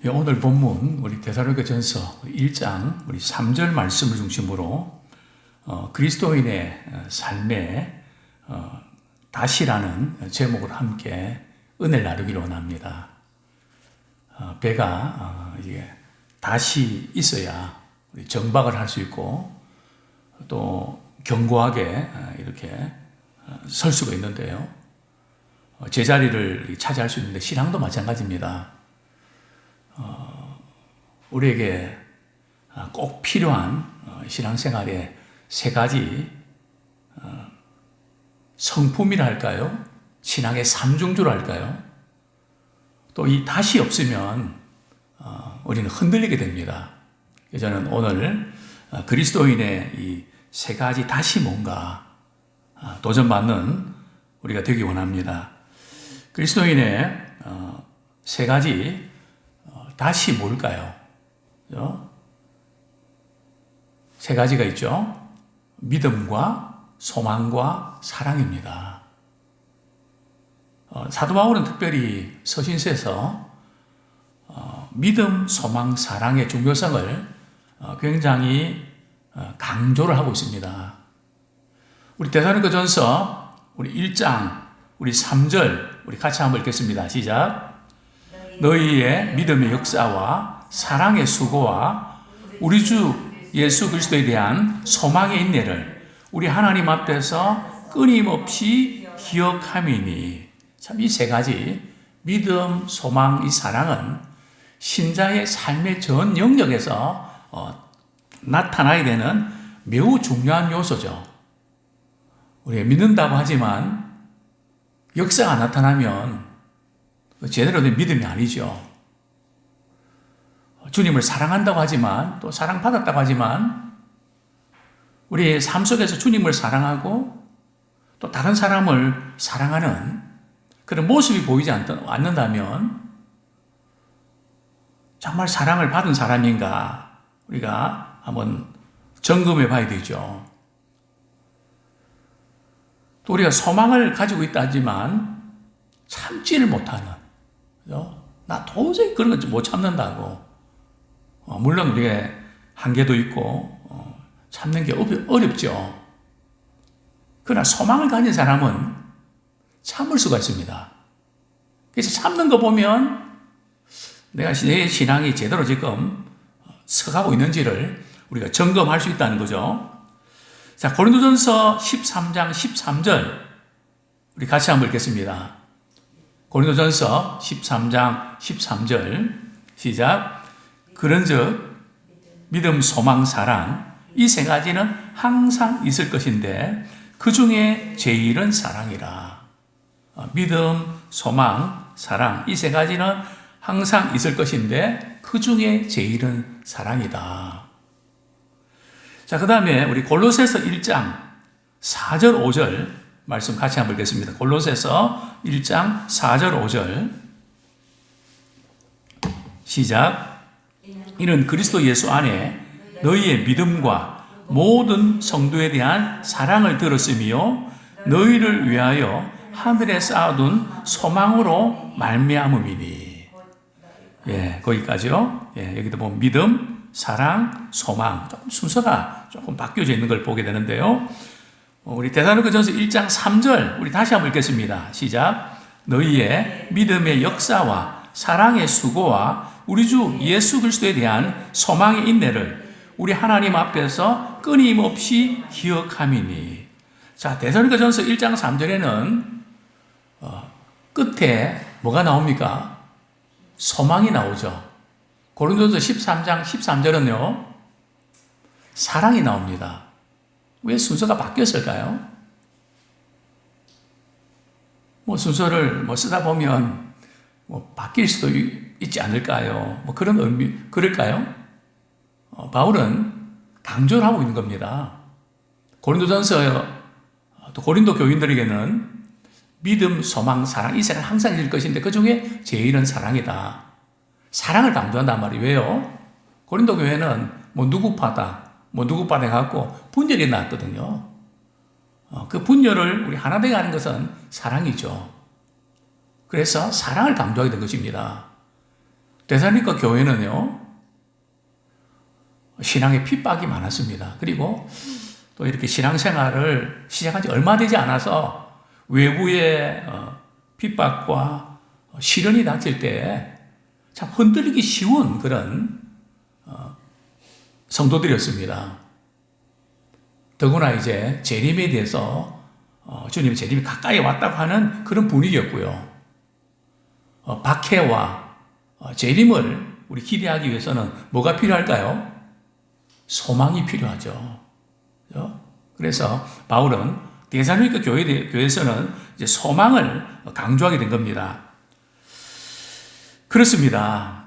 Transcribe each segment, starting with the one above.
예, 오늘 본문 우리 데살로니가전서 1장 우리 3절 말씀을 중심으로 그리스도인의 삶에 다시라는 제목으로 함께 은혜를 나누기를 원합니다. 배가 이게 다시 있어야 우리 정박을 할 수 있고 또 견고하게 이렇게 설 수가 있는데요. 제자리를 차지할 수 있는데 신앙도 마찬가지입니다. 우리에게 꼭 필요한 신앙생활의 세 가지 성품이라 할까요? 신앙의 삼중주라 할까요? 또 이 다시 없으면 우리는 흔들리게 됩니다. 저는 오늘 그리스도인의 이 세 가지 다시 뭔가 도전받는 우리가 되기 원합니다. 그리스도인의 세 가지 다시 뭘까요? 세 가지가 있죠. 믿음과 소망과 사랑입니다. 사도 바울은 특별히 서신서에서 믿음, 소망, 사랑의 중요성을 굉장히 강조를 하고 있습니다. 우리 데살로니가전서 우리 1장 우리 3절 우리 같이 한번 읽겠습니다. 시작. 너희의 믿음의 역사와 사랑의 수고와 우리 주 예수 그리스도에 대한 소망의 인내를 우리 하나님 앞에서 끊임없이 기억함이니. 참 이 세 가지 믿음, 소망, 이 사랑은 신자의 삶의 전 영역에서 나타나야 되는 매우 중요한 요소죠. 우리가 믿는다고 하지만 역사가 나타나면 제대로 된 믿음이 아니죠. 주님을 사랑한다고 하지만 또 사랑받았다고 하지만 우리의 삶 속에서 주님을 사랑하고 또 다른 사람을 사랑하는 그런 모습이 보이지 않는다면 정말 사랑을 받은 사람인가 우리가 한번 점검해 봐야 되죠. 또 우리가 소망을 가지고 있다 하지만 참지를 못하는, 그죠? 나 도저히 그런 거 못 참는다고. 물론 우리가 한계도 있고 참는 게 어렵죠. 그러나 소망을 가진 사람은 참을 수가 있습니다. 그래서 참는 거 보면 내가 내 신앙이 제대로 지금 서가고 있는지를 우리가 점검할 수 있다는 거죠. 자, 고린도전서 13장 13절 우리 같이 한번 읽겠습니다. 고린도전서 13장 13절 시작. 그런즉 믿음, 소망, 사랑 이 세 가지는 항상 있을 것인데 그 중에 제일은 사랑이라. 믿음, 소망, 사랑 이 세 가지는 항상 있을 것인데 그 중에 제일은 사랑이다. 자, 그 다음에 우리 골로새서 1장 4절 5절 말씀 같이 한번 읽겠습니다. 골로새서 1장 4절 5절 시작. 이는 그리스도 예수 안에 너희의 믿음과 모든 성도에 대한 사랑을 들었으며 너희를 위하여 하늘에 쌓아둔 소망으로 말미암음이니. 예, 거기까지요. 예, 여기도 보면 믿음, 사랑, 소망 조금 순서가 조금 바뀌어져 있는 걸 보게 되는데요. 우리 데살로니가전서 1장 3절 우리 다시 한번 읽겠습니다. 시작. 너희의 믿음의 역사와 사랑의 수고와 우리 주 예수 그리스도에 대한 소망의 인내를 우리 하나님 앞에서 끊임없이 기억함이니. 자, 데살로니가전서 1장 3절에는 끝에 뭐가 나옵니까? 소망이 나오죠. 고린도전서 13장 13절은요. 사랑이 나옵니다. 왜 순서가 바뀌었을까요? 순서를 쓰다 보면 바뀔 수도 있지 않을까요? 그런 의미, 그럴까요? 바울은 강조를 하고 있는 겁니다. 고린도전서, 또 고린도 교인들에게는 믿음, 소망, 사랑, 이 세 가지 항상 있을 것인데 그 중에 제일은 사랑이다. 사랑을 강조한단 말이에요. 왜요? 고린도 교회는 누구파다, 누구파다 해갖고 분열이 났거든요. 그 분열을 우리 하나 되게 하는 것은 사랑이죠. 그래서 사랑을 강조하게 된 것입니다. 데살로니가 교회는요, 신앙에 핍박이 많았습니다. 그리고 또 이렇게 신앙생활을 시작한 지 얼마 되지 않아서 외부의 핍박과 시련이 닥칠 때 참 흔들리기 쉬운 그런 성도들이었습니다. 더구나 이제 재림에 대해서 주님의 재림이 가까이 왔다고 하는 그런 분위기였고요. 박해와 재림을 우리 기대하기 위해서는 뭐가 필요할까요? 소망이 필요하죠. 그래서 바울은 데살로니가 교회에서는 이제 소망을 강조하게 된 겁니다. 그렇습니다.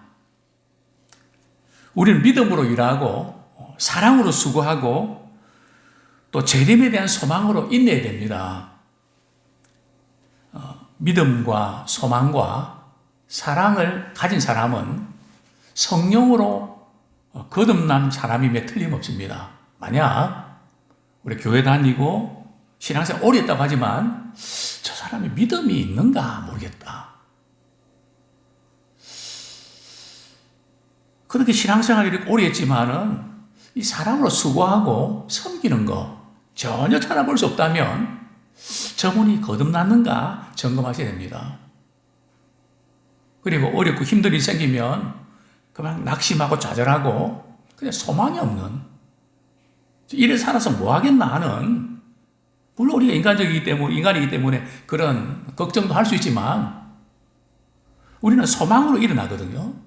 우리는 믿음으로 일하고 사랑으로 수고하고 또 재림에 대한 소망으로 인내해야 됩니다. 믿음과 소망과 사랑을 가진 사람은 성령으로 거듭난 사람임에 틀림없습니다. 만약 우리 교회 다니고 신앙생활 오래 했다고 하지만 저 사람이 믿음이 있는가 모르겠다. 그렇게 신앙생활을 이렇게 오래 했지만은 이 사람으로 수고하고 섬기는 거 전혀 찾아볼 수 없다면 저분이 거듭났는가 점검하셔야 됩니다. 그리고 어렵고 힘든 일이 생기면 그냥 낙심하고 좌절하고 그냥 소망이 없는, 이래 살아서 뭐 하겠나 하는, 물론 우리가 인간이기 때문에 그런 걱정도 할 수 있지만 우리는 소망으로 일어나거든요.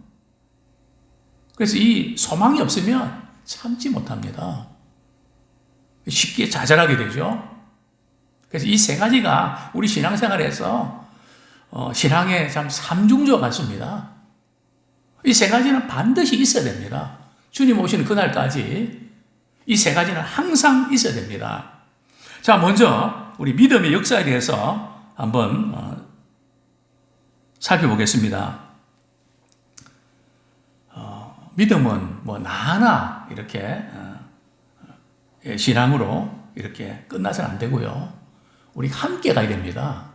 그래서 이 소망이 없으면 참지 못합니다. 쉽게 좌절하게 되죠. 그래서 이 세 가지가 우리 신앙생활에서 신앙의 참 삼중조 같습니다. 이 세 가지는 반드시 있어야 됩니다. 주님 오시는 그날까지 이 세 가지는 항상 있어야 됩니다. 자, 먼저 우리 믿음의 역사에 대해서 한번 살펴보겠습니다. 믿음은 뭐 나하나 이렇게 신앙으로 이렇게 끝나서는 안 되고요. 우리 함께 가야 됩니다.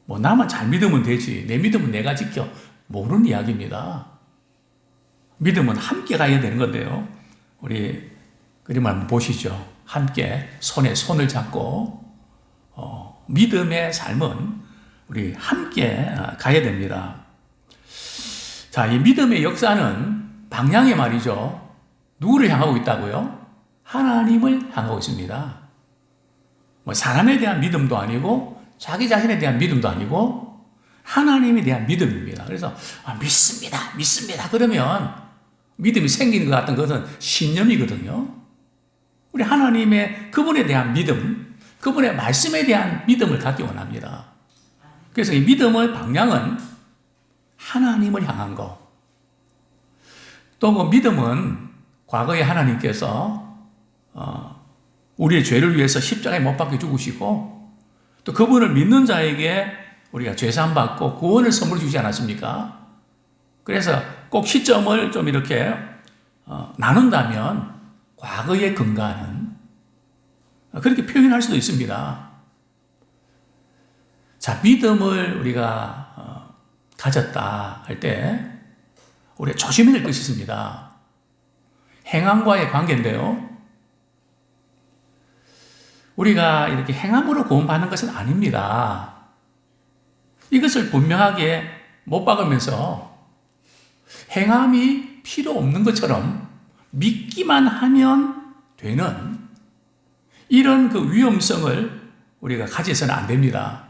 뭐 나만 잘 믿으면 되지, 내 믿음은 내가 지켜, 모르는 이야기입니다. 믿음은 함께 가야 되는 건데요. 우리 그림을 한번 보시죠. 함께 손에 손을 잡고 믿음의 삶은 우리 함께 가야 됩니다. 자, 이 믿음의 역사는 방향의 말이죠. 누구를 향하고 있다고요? 하나님을 향하고 있습니다. 뭐 사람에 대한 믿음도 아니고 자기 자신에 대한 믿음도 아니고 하나님에 대한 믿음입니다. 그래서 믿습니다. 그러면 믿음이 생기는 것 같은 것은 신념이거든요. 우리 하나님의 그분에 대한 믿음, 그분의 말씀에 대한 믿음을 갖기 원합니다. 그래서 이 믿음의 방향은 하나님을 향한 거. 또 그 믿음은 과거에 하나님께서 우리의 죄를 위해서 십자가에 못 박혀 죽으시고 또 그분을 믿는 자에게 우리가 죄사함 받고 구원을 선물 주지 않았습니까? 그래서 꼭 시점을 좀 이렇게 나눈다면 과거에 근거하는 그렇게 표현할 수도 있습니다. 자, 믿음을 우리가 가졌다 할 때 우리가 조심해야 될 것이 있습니다. 행함과의 관계인데요. 우리가 이렇게 행함으로 구원받는 것은 아닙니다. 이것을 분명하게 못 박으면서 행함이 필요 없는 것처럼 믿기만 하면 되는 이런 그 위험성을 우리가 가져서는 안 됩니다.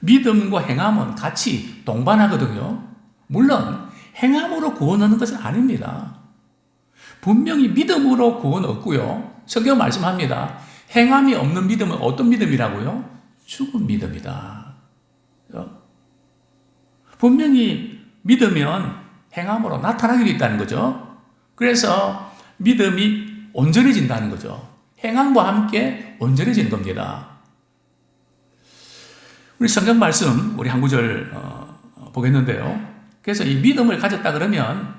믿음과 행함은 같이 동반하거든요. 물론 행함으로 구원 얻는 것은 아닙니다. 분명히 믿음으로 구원 얻고요. 성경 말씀합니다. 행함이 없는 믿음은 어떤 믿음이라고요? 죽은 믿음이다. 분명히 믿으면 행함으로 나타나게 있다는 거죠. 그래서 믿음이 온전해진다는 거죠. 행함과 함께 온전해지는 겁니다. 우리 성경 말씀, 우리 한 구절 보겠는데요. 그래서 이 믿음을 가졌다 그러면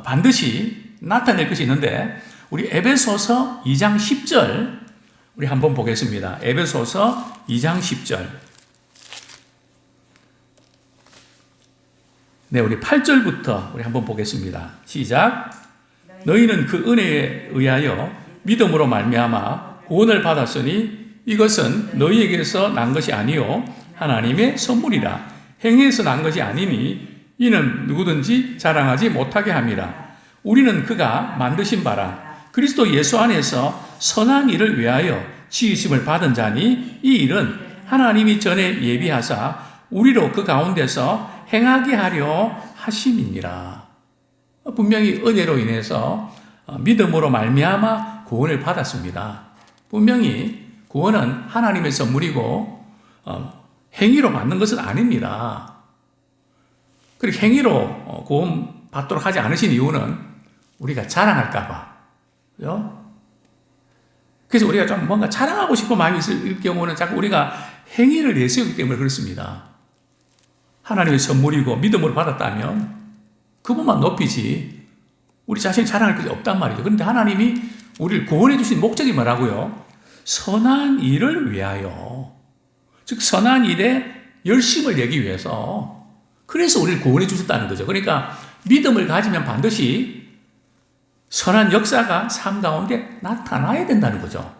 반드시 나타낼 것이 있는데 우리 에베소서 2장 10절 우리 한번 보겠습니다. 에베소서 2장 10절. 네, 우리 8절부터 우리 한번 보겠습니다. 시작. 너희는 그 은혜에 의하여 믿음으로 말미암아 구원을 받았으니 이것은 너희에게서 난 것이 아니요 하나님의 선물이라. 행위에서 난 것이 아니니 이는 누구든지 자랑하지 못하게 함이라. 우리는 그가 만드신 바라 그리스도 예수 안에서 선한 일을 위하여 지으심을 받은 자니 이 일은 하나님이 전에 예비하사 우리로 그 가운데서 행하게 하려 하심이니라. 분명히 은혜로 인해서 믿음으로 말미암아 구원을 받았습니다. 분명히 구원은 하나님의 선물이고 행위로 받는 것은 아닙니다. 그리고 행위로 구원 받도록 하지 않으신 이유는 우리가 자랑할까 봐. 그래서 우리가 좀 뭔가 자랑하고 싶은 마음이 있을 경우는 자꾸 우리가 행위를 내세우기 때문에 그렇습니다. 하나님의 선물이고 믿음으로 받았다면 그분만 높이지 우리 자신이 자랑할 것이 없단 말이죠. 그런데 하나님이 우리를 구원해 주신 목적이 뭐라고요? 선한 일을 위하여, 즉 선한 일에 열심을 내기 위해서, 그래서 우리를 구원해 주셨다는 거죠. 그러니까 믿음을 가지면 반드시 선한 역사가 삶 가운데 나타나야 된다는 거죠.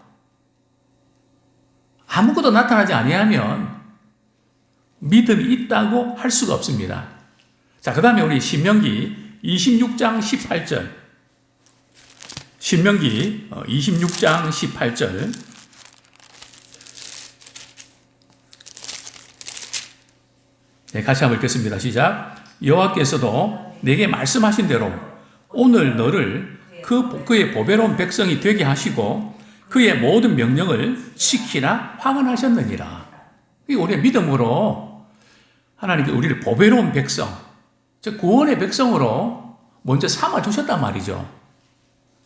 아무것도 나타나지 아니하면 믿음이 있다고 할 수가 없습니다. 자, 그 다음에 우리 신명기 26장 18절. 신명기 26장 18절. 네, 같이 한번 읽겠습니다. 시작. 여호와께서도 내게 말씀하신 대로 오늘 너를 그의 보배로운 백성이 되게 하시고 그의 모든 명령을 지키라 황언하셨느니라. 우리의 믿음으로 하나님이 우리를 보배로운 백성, 즉 구원의 백성으로 먼저 삼아주셨단 말이죠.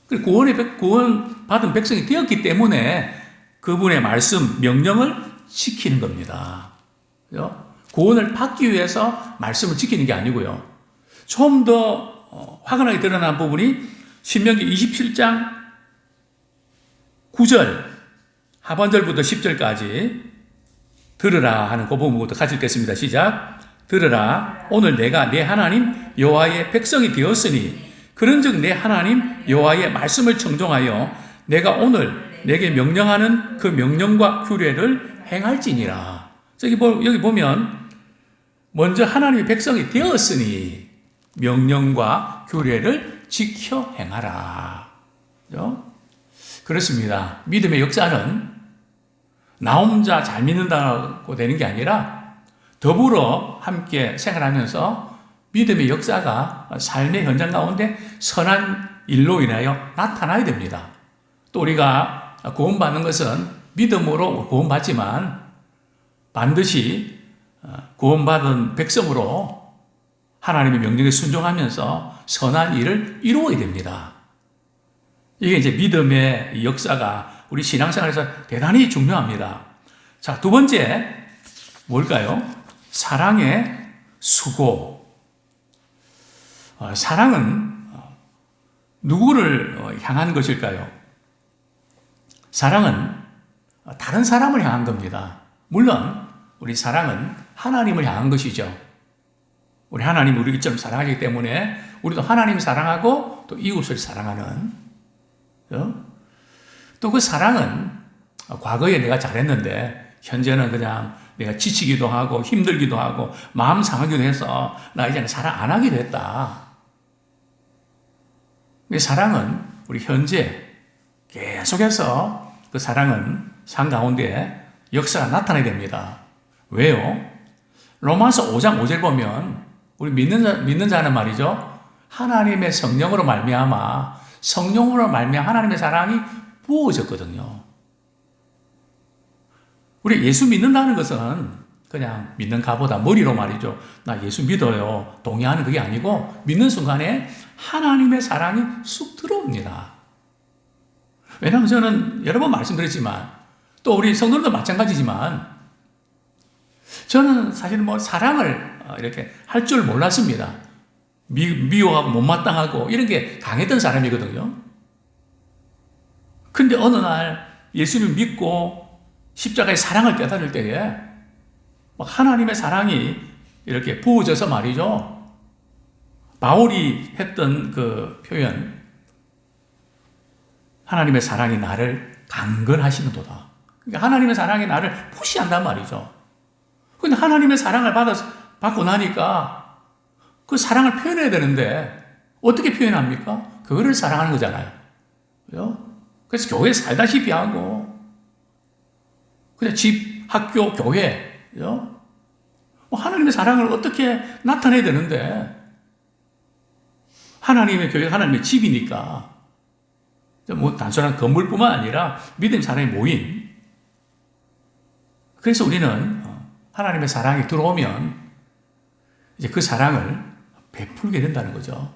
그리고 구원받은 백성이 되었기 때문에 그분의 말씀, 명령을 지키는 겁니다. 구원을 받기 위해서 말씀을 지키는 게 아니고요. 좀 더 확연하게 드러난 부분이 신명기 27장 9절 하반절부터 10절까지 들으라 하는 그 부분부터 같이 읽겠습니다. 시작. 들으라. 오늘 내가 내 하나님 여호와의 백성이 되었으니 그런즉 내 하나님 여호와의 말씀을 청종하여 내가 오늘 내게 명령하는 그 명령과 규례를 행할지니라. 여기 보면 먼저 하나님의 백성이 되었으니 명령과 규례를 지켜 행하라. 그렇습니다. 믿음의 역사는 나 혼자 잘 믿는다고 되는 게 아니라 더불어 함께 생활하면서 믿음의 역사가 삶의 현장 가운데 선한 일로 인하여 나타나야 됩니다. 또 우리가 구원받는 것은 믿음으로 구원받지만 반드시 구원받은 백성으로 하나님의 명령에 순종하면서 선한 일을 이루어야 됩니다. 이게 이제 믿음의 역사가 우리 신앙생활에서 대단히 중요합니다. 자, 두 번째 뭘까요? 사랑의 수고. 사랑은 누구를 향한 것일까요? 사랑은 다른 사람을 향한 겁니다. 물론 우리 사랑은 하나님을 향한 것이죠. 우리 하나님이 우리를 좀 사랑하기 때문에 우리도 하나님을 사랑하고 또 이웃을 사랑하는, 또 그 사랑은 과거에 내가 잘했는데 현재는 그냥 내가 지치기도 하고 힘들기도 하고 마음 상하기도 해서 나 이제는 사랑 안 하기로 했다. 사랑은 우리 현재 계속해서 그 사랑은 삶 가운데 역사가 나타나야 됩니다. 왜요? 로마서 5장 5절 보면 우리 믿는 자는 말이죠. 하나님의 성령으로 말미암아 하나님의 사랑이 부어졌거든요. 우리 예수 믿는다는 것은 그냥 믿는가보다 머리로 말이죠. 나 예수 믿어요. 동의하는 그게 아니고 믿는 순간에 하나님의 사랑이 쑥 들어옵니다. 왜냐하면 저는 여러 번 말씀드렸지만 또 우리 성도들도 마찬가지지만 저는 사실 사랑을 이렇게 할 줄 몰랐습니다. 미워하고 못마땅하고 이런 게 강했던 사람이거든요. 근데 어느 날 예수님 믿고 십자가의 사랑을 깨달을 때에 하나님의 사랑이 이렇게 부어져서 말이죠. 바울이 했던 그 표현, 하나님의 사랑이 나를 강건하시는도다. 그러니까 하나님의 사랑이 나를 푸시한단 말이죠. 근데 하나님의 사랑을 받고 나니까 그 사랑을 표현해야 되는데 어떻게 표현합니까? 그거를 사랑하는 거잖아요. 그죠? 그래서 교회 살다시피 하고 그냥 집, 학교, 교회, 그죠? 하나님의 사랑을 어떻게 나타내야 되는데 하나님의 교회가 하나님의 집이니까 뭐 단순한 건물뿐만 아니라 믿음 사랑의 모임. 그래서 우리는 하나님의 사랑이 들어오면 이제 그 사랑을 베풀게 된다는 거죠.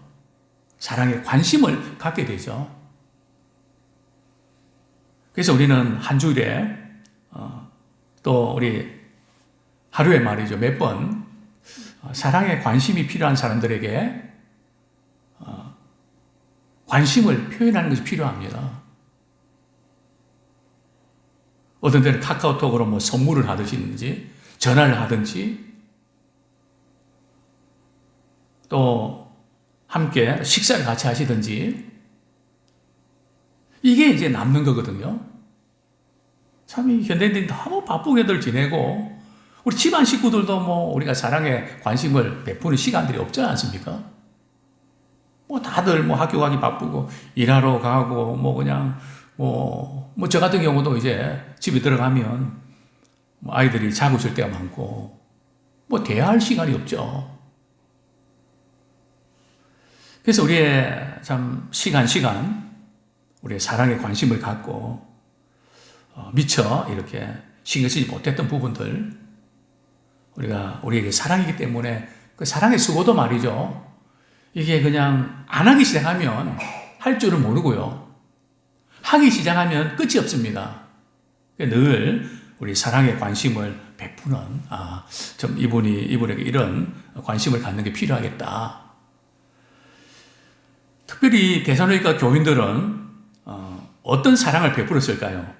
사랑에 관심을 갖게 되죠. 그래서 우리는 한 주일에 또 우리 하루에 말이죠. 몇 번 사랑에 관심이 필요한 사람들에게 관심을 표현하는 것이 필요합니다. 어떤 때는 카카오톡으로 뭐 선물을 하든지 전화를 하든지 또 함께 식사를 같이 하시든지 이게 이제 남는 거거든요. 참 이 현대인들이 너무 바쁘게들 지내고 우리 집안 식구들도 뭐 우리가 사랑에 관심을 베푸는 시간들이 없지 않습니까? 뭐 다들 뭐 학교 가기 바쁘고 일하러 가고 뭐 그냥 뭐 저 같은 경우도 이제 집에 들어가면 뭐 아이들이 자고 있을 때가 많고 뭐 대화할 시간이 없죠. 그래서 우리의 참 시간 우리의 사랑에 관심을 갖고 미처 이렇게 신경 쓰지 못했던 부분들 우리에게 사랑이기 때문에 그 사랑의 수고도 말이죠. 이게 그냥 안 하기 시작하면 할 줄을 모르고요. 하기 시작하면 끝이 없습니다. 늘 우리 사랑에 관심을 베푸는, 좀 이분에게 이런 관심을 갖는 게 필요하겠다. 특별히 데살로니가 교인들은 어떤 사랑을 베풀었을까요?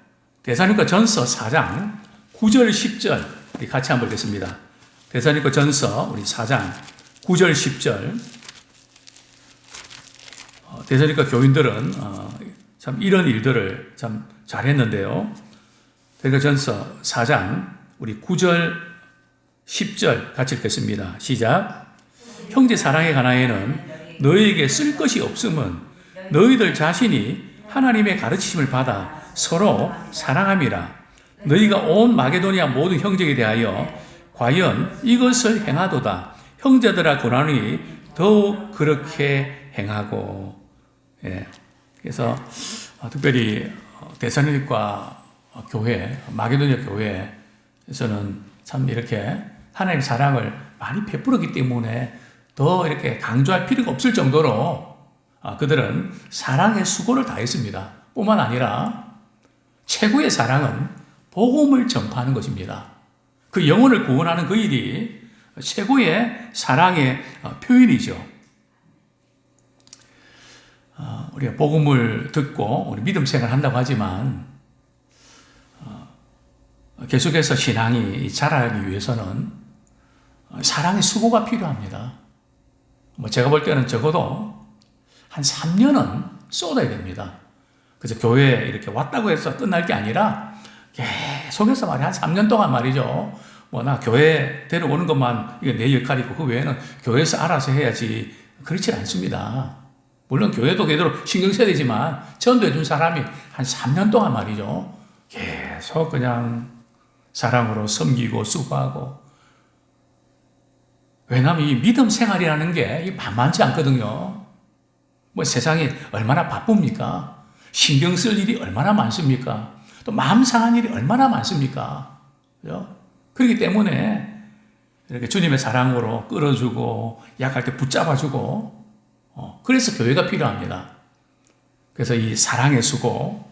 데살로니가 전서 4장 9절 10절 우리 같이 한번 읽겠습니다. 데살로니가 전서 우리 4장 9절 10절 데살로니가 교인들은 참 이런 일들을 참 잘했는데요. 데살로니가 전서 4장 우리 9절 10절 같이 읽겠습니다. 시작. 형제 사랑에 관하여는 너희에게 쓸 것이 없음은 너희들 자신이 하나님의 가르치심을 받아 서로 사랑함이라. 너희가 온 마게도니아 모든 형제에 대하여 과연 이것을 행하도다. 형제들아 고나니 더욱 그렇게 행하고. 예. 그래서 특별히 데살로니가 교회, 마게도니아 교회에서는 참 이렇게 하나님의 사랑을 많이 베풀었기 때문에 더 이렇게 강조할 필요가 없을 정도로 그들은 사랑의 수고를 다했습니다. 뿐만 아니라 최고의 사랑은 복음을 전파하는 것입니다. 그 영혼을 구원하는 그 일이 최고의 사랑의 표현이죠. 우리가 복음을 듣고 우리 믿음 생활을 한다고 하지만 계속해서 신앙이 자라기 위해서는 사랑의 수고가 필요합니다. 뭐 제가 볼 때는 적어도 한 3년은 쏟아야 됩니다. 그래서 교회에 이렇게 왔다고 해서 끝날 게 아니라 계속해서 말이야 한 3년 동안 말이죠. 뭐 나 교회 데려오는 것만 이게 내 역할이고 그 외에는 교회에서 알아서 해야지 그렇지 않습니다. 물론 교회도 그대로 신경 써야 되지만 전도해 준 사람이 한 3년 동안 말이죠. 계속 그냥 사랑으로 섬기고 수고하고. 왜냐하면 이 믿음 생활이라는 게 만만치 않거든요. 뭐 세상이 얼마나 바쁩니까? 신경 쓸 일이 얼마나 많습니까? 또 마음 상한 일이 얼마나 많습니까? 그죠? 그렇기 때문에 이렇게 주님의 사랑으로 끌어주고 약할 때 붙잡아주고 그래서 교회가 필요합니다. 그래서 이 사랑의 수고.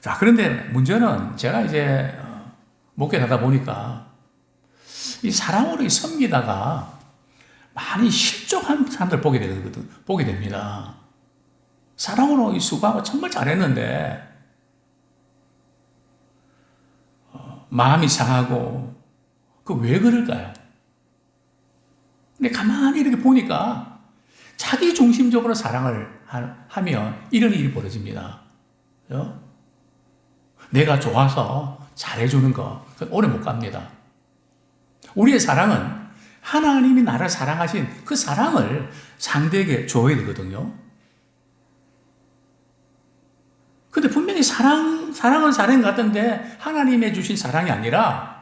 자, 그런데 문제는 제가 이제 목회하다 보니까 이 사랑으로 섬기다가 많이 실족한 사람들 보게 됩니다. 사랑으로 이 수고하고 정말 잘했는데 마음이 상하고 그 왜 그럴까요? 근데 가만히 이렇게 보니까 자기 중심적으로 사랑을 하면 이런 일이 벌어집니다. 그죠? 내가 좋아서 잘해주는 거, 그건 오래 못 갑니다. 우리의 사랑은 하나님이 나를 사랑하신 그 사랑을 상대에게 줘야 되거든요. 근데 분명히 사랑은 사랑 같은데 하나님의 주신 사랑이 아니라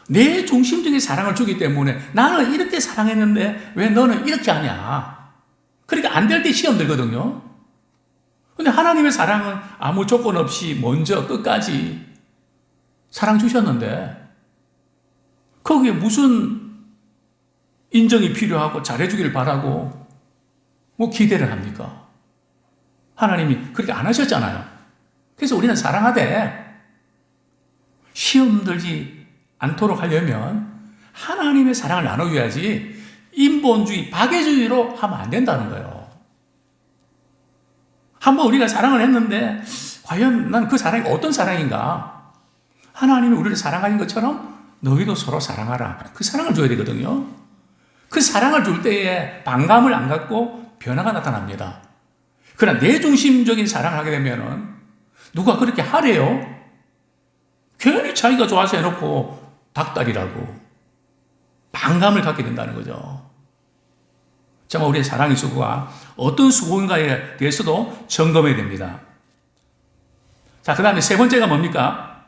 내 중심적인 사랑을 주기 때문에 나는 이렇게 사랑했는데 왜 너는 이렇게 하냐. 그러니까 안 될 때 시험 들거든요. 근데 하나님의 사랑은 아무 조건 없이 먼저 끝까지 사랑 주셨는데 거기에 무슨 인정이 필요하고 잘해주길 바라고 뭐 기대를 합니까? 하나님이 그렇게 안 하셨잖아요. 그래서 우리는 사랑하되 시험 들지 않도록 하려면 하나님의 사랑을 나눠줘야지 인본주의, 박애주의로 하면 안 된다는 거예요. 한번 우리가 사랑을 했는데 과연 난 그 사랑이 어떤 사랑인가? 하나님이 우리를 사랑하는 것처럼 너희도 서로 사랑하라. 그 사랑을 줘야 되거든요. 그 사랑을 줄 때에 반감을 안 갖고 변화가 나타납니다. 그러나 내 중심적인 사랑을 하게 되면은 누가 그렇게 하래요? 괜히 자기가 좋아서 해놓고 닭다리라고 반감을 갖게 된다는 거죠. 정말 우리의 사랑의 수고가 어떤 수고인가에 대해서도 점검해야 됩니다. 자, 그 다음에 세 번째가 뭡니까?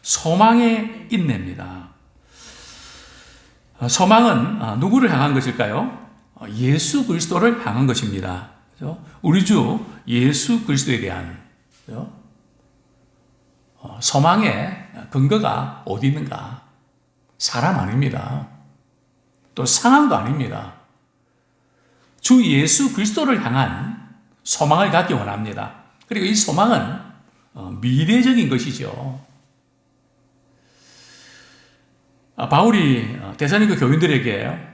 소망의 인내입니다. 소망은 누구를 향한 것일까요? 예수 그리스도를 향한 것입니다. 그렇죠? 우리 주 예수 그리스도에 대한, 그렇죠? 소망의 근거가 어디 있는가? 사람 아닙니다. 또 상황도 아닙니다. 주 예수 그리스도를 향한 소망을 갖기 원합니다. 그리고 이 소망은 미래적인 것이죠. 바울이 데살로니가 교인들에게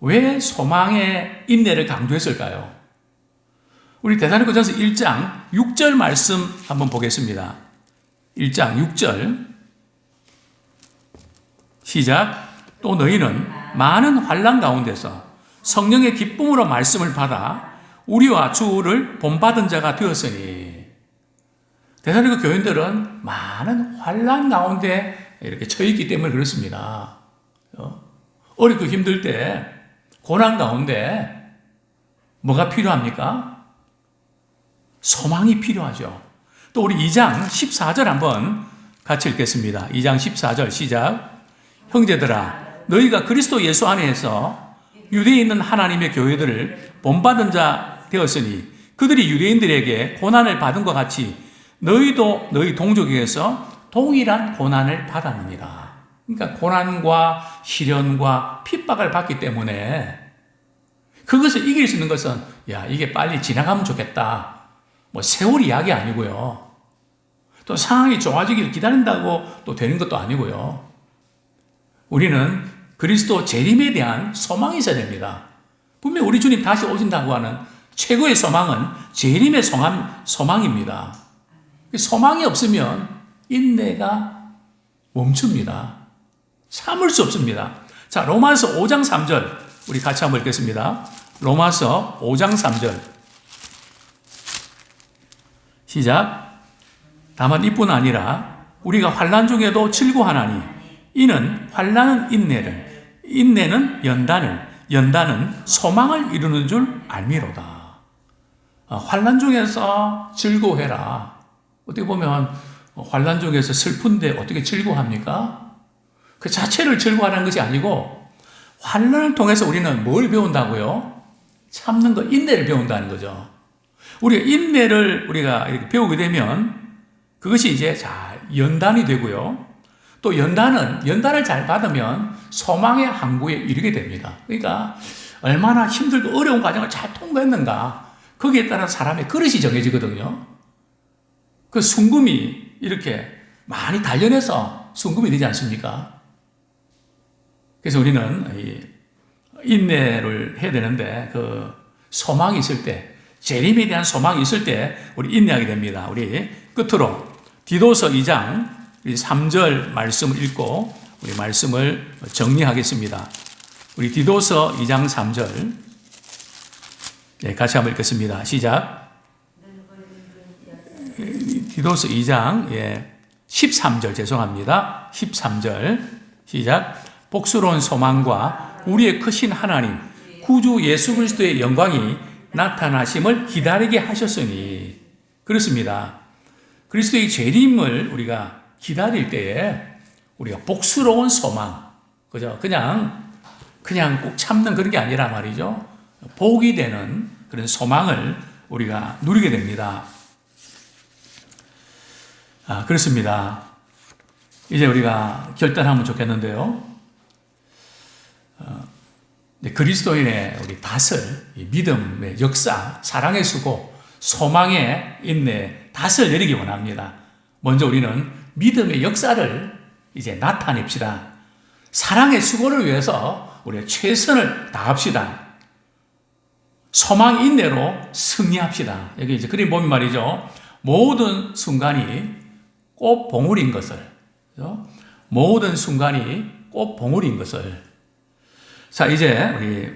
왜 소망의 인내를 강조했을까요? 우리 데살로니가전서 1장 6절 말씀 한번 보겠습니다. 1장 6절 시작. 또 너희는 많은 환난 가운데서 성령의 기쁨으로 말씀을 받아 우리와 주를 본받은 자가 되었으니. 데살로니가 교인들은 많은 환난 가운데 이렇게 처했기 때문에 그렇습니다. 어렵고 힘들 때 고난 가운데 뭐가 필요합니까? 소망이 필요하죠. 또 우리 2장 14절 한번 같이 읽겠습니다. 2장 14절 시작. 형제들아 너희가 그리스도 예수 안에서 유대에 있는 하나님의 교회들을 본받은 자 되었으니 그들이 유대인들에게 고난을 받은 것 같이 너희도 너희 동족에게서 동일한 고난을 받았느니라. 그러니까 고난과 시련과 핍박을 받기 때문에 그것을 이길 수 있는 것은 이게 빨리 지나가면 좋겠다. 뭐 세월 이야기 아니고요. 또 상황이 좋아지기를 기다린다고 또 되는 것도 아니고요. 우리는 그리스도 재림에 대한 소망이 있어야 됩니다. 분명히 우리 주님 다시 오신다고 하는 최고의 소망은 재림의 소망입니다. 소망이 없으면 인내가 멈춥니다. 참을 수 없습니다. 자, 로마서 5장 3절 우리 같이 한번 읽겠습니다. 로마서 5장 3절 시작. 다만 이뿐 아니라 우리가 환난 중에도 즐거워하나니 이는 환난은 인내를, 인내는 연단을, 연단은 소망을 이루는 줄 알미로다. 환난 중에서 즐거워해라. 어떻게 보면 환난 중에서 슬픈데 어떻게 즐거워합니까? 그 자체를 즐거워하는 것이 아니고 환난을 통해서 우리는 뭘 배운다고요? 참는 것, 인내를 배운다는 거죠. 우리가 인내를 우리가 이렇게 배우게 되면 그것이 이제 연단이 되고요. 또 연단을 잘 받으면 소망의 항구에 이르게 됩니다. 그러니까 얼마나 힘들고 어려운 과정을 잘 통과했는가 거기에 따라 사람의 그릇이 정해지거든요. 그 순금이 이렇게 많이 단련해서 순금이 되지 않습니까? 그래서 우리는 인내를 해야 되는데 그 소망이 있을 때, 재림에 대한 소망이 있을 때 우리 인내하게 됩니다. 우리 끝으로 디도서 2장 3절 말씀을 읽고 우리 말씀을 정리하겠습니다. 우리 디도서 2장 3절 네, 같이 한번 읽겠습니다. 시작. 디도서 2장 13절 죄송합니다. 13절 시작. 복스러운 소망과 우리의 크신 하나님 구주 예수 그리스도의 영광이 나타나심을 기다리게 하셨으니 그렇습니다. 그리스도의 재림을 우리가 기다릴 때에 우리가 복스러운 소망, 그죠? 그냥 꼭 참는 그런 게 아니라 말이죠. 복이 되는 그런 소망을 우리가 누리게 됩니다. 그렇습니다. 이제 우리가 결단하면 좋겠는데요. 그리스도인의 우리 닷을, 믿음의 역사, 사랑의 수고, 소망의 인내, 닷을 내리기 원합니다. 먼저 우리는 믿음의 역사를 이제 나타냅시다. 사랑의 수고를 위해서 우리가 최선을 다합시다. 소망 인내로 승리합시다. 여기 이제 그림 보면 말이죠. 모든 순간이 꽃 봉우리인 것을, 그렇죠? 모든 순간이 꽃 봉우리인 것을. 자, 이제 우리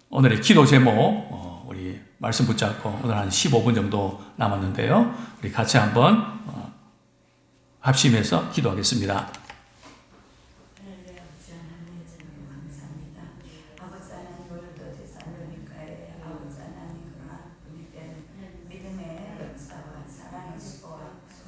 오늘의 기도 제목, 우리 말씀 붙잡고 오늘 한 15분 정도 남았는데요. 우리 같이 한번 합심해서 기도하겠습니다.